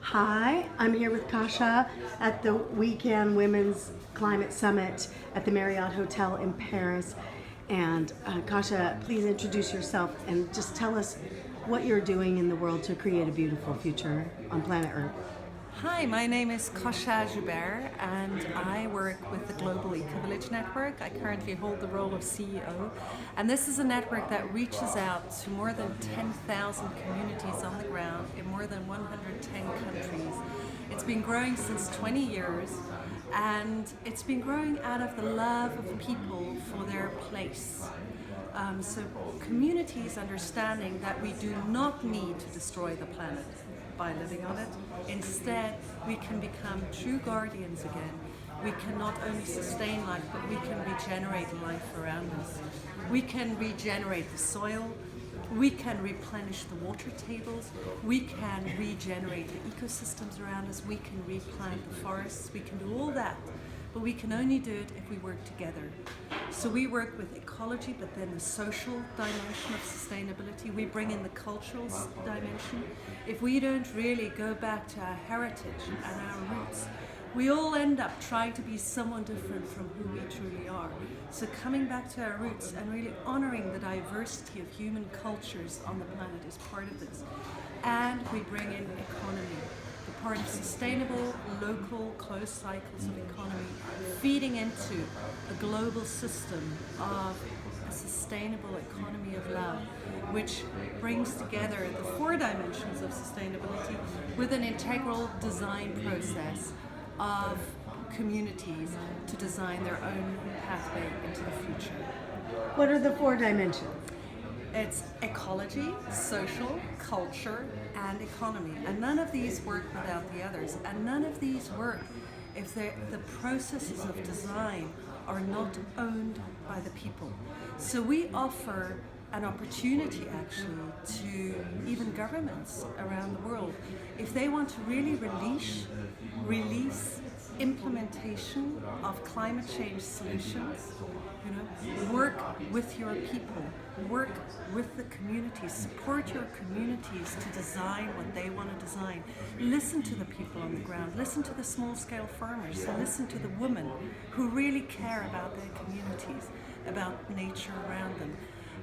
Hi, I'm here with Kosha at the Weekend Women's Climate Summit at the Marriott Hotel in Paris. And Kosha, please introduce yourself and just tell us what you're doing in the world to create a beautiful future on planet Earth. Hi, my name is Kosha Joubert and I work with the Global Eco-Village Network. I currently hold the role of CEO, and this is a network that reaches out to more than 10,000 communities on the ground in more than 110 countries. It's been growing since 20 years, and it's been growing out of the love of people for their place. So communities understanding that we do not need to destroy the planet by living on it. Instead, we can become true guardians again. We can not only sustain life, but we can regenerate life around us. We can regenerate the soil. We can replenish the water tables. We can regenerate the ecosystems around us. We can replant the forests. We can do all that. But we can only do it if we work together. So we work with ecology, but then the social dimension of sustainability. We bring in the cultural dimension. If we don't really go back to our heritage and our roots, we all end up trying to be someone different from who we truly are. So coming back to our roots and really honoring the diversity of human cultures on the planet is part of this. And we bring in economy, the part of sustainable, local, closed cycles of economy, feeding into a global system of a sustainable economy of love, which brings together the four dimensions of sustainability with an integral design process of communities to design their own pathway into the future. What are the four dimensions? It's ecology, social, culture, and economy. And none of these work without the others. And none of these work if the processes of design are not owned by the people. So we offer an opportunity actually to even governments around the world, if they want to really release implementation of climate change solutions, work with your people, work with the communities, support your communities to design what they want to design. Listen to the people on the ground, listen to the small-scale farmers, listen to the women who really care about their communities, about nature around them,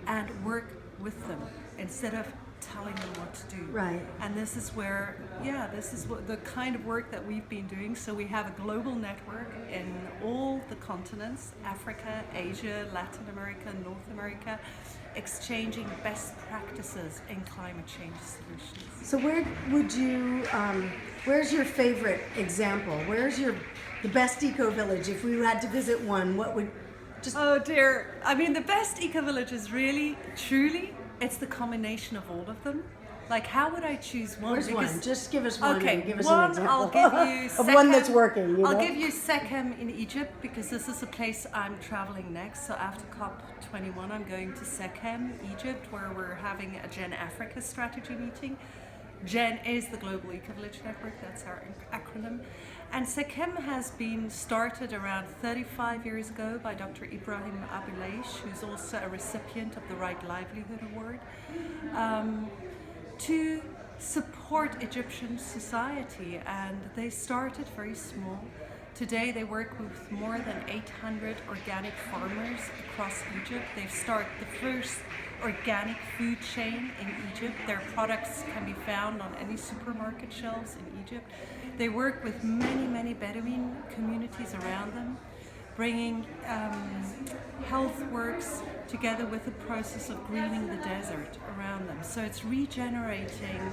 and work with them instead of telling them what to do. Right. And this is where, this is what the kind of work that we've been doing. So we have a global network in all the continents, Africa, Asia, Latin America, North America, exchanging best practices in climate change solutions. So where would you, where's your favorite example? Where's the best eco-village? If we had to visit one, what would Oh dear, I mean the best eco-village is really, truly, it's the combination of all of them. Like, how would I choose one? Where's one? Just give us one. Okay, and give us one, an example I'll give you of one that's working. I'll give you Sekhem in Egypt, because this is the place I'm traveling next. So after COP21, I'm going to Sekhem, Egypt, where we're having a Gen Africa strategy meeting. GEN is the Global Eco-Village Network, that's our acronym. And Sekhem has been started around 35 years ago by Dr. Ibrahim Abileish, who's also a recipient of the Right Livelihood Award, to support Egyptian society. And they started very small. Today they work with more than 800 organic farmers across Egypt. They've started the first organic food chain in Egypt. Their products can be found on any supermarket shelves in Egypt. They work with many Bedouin communities around them, bringing health works together with the process of greening the desert around them. So it's regenerating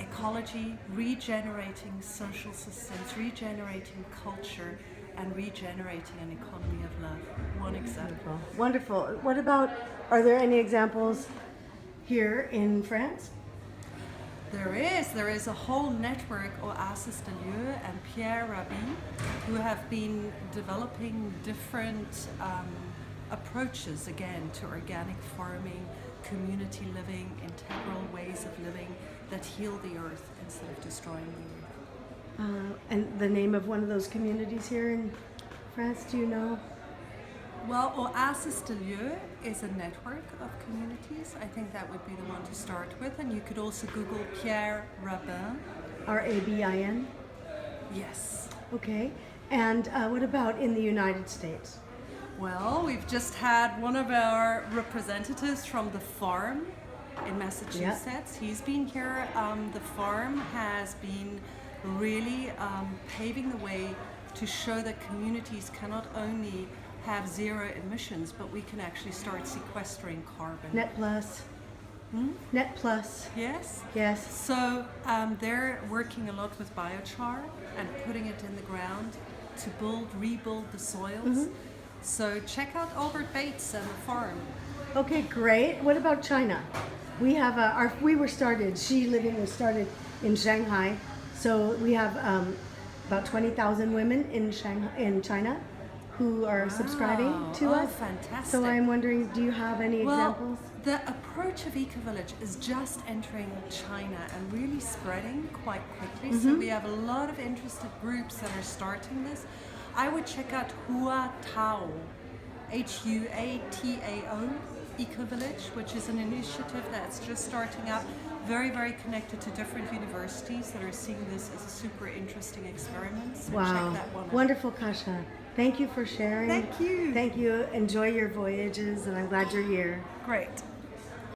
ecology, regenerating social systems, regenerating culture, and regenerating an economy of love. One example. Wonderful. What about, are there any examples here in France? There is a whole network, Oasis de Lieu and Pierre Rabhi, who have been developing different approaches again to organic farming, community living, integral ways of living that heal the earth instead of destroying the earth. And the name of one of those communities here in France, do you know? Well, Oasis de Lieu is a network of communities. I think that would be the one to start with. And you could also Google Pierre Rabin. Rabin? Yes. Okay. And what about in the United States? Well, we've just had one of our representatives from the farm in Massachusetts. He's been here. The farm has been really paving the way to show that communities cannot only have zero emissions, but we can actually start sequestering carbon. Net Plus. Net Plus. Yes. Yes. So they're working a lot with biochar and putting it in the ground to rebuild the soils. So check out Albert Bates and the farm. Okay, great. What about China? We have She Living was started in Shanghai. So we have about 20,000 women in China who are subscribing to us. Fantastic. So I'm wondering, do you have any examples? The approach of Eco-Village is just entering China and really spreading quite quickly. So we have a lot of interested groups that are starting this. I would check out Huatao, Huatao, Eco-Village, which is an initiative that's just starting up, very, very connected to different universities that are seeing this as a super interesting experiment. So Wow. check that one out. Wonderful, Kosha. Thank you for sharing. Thank you. Thank you. Enjoy your voyages, and I'm glad you're here. Great.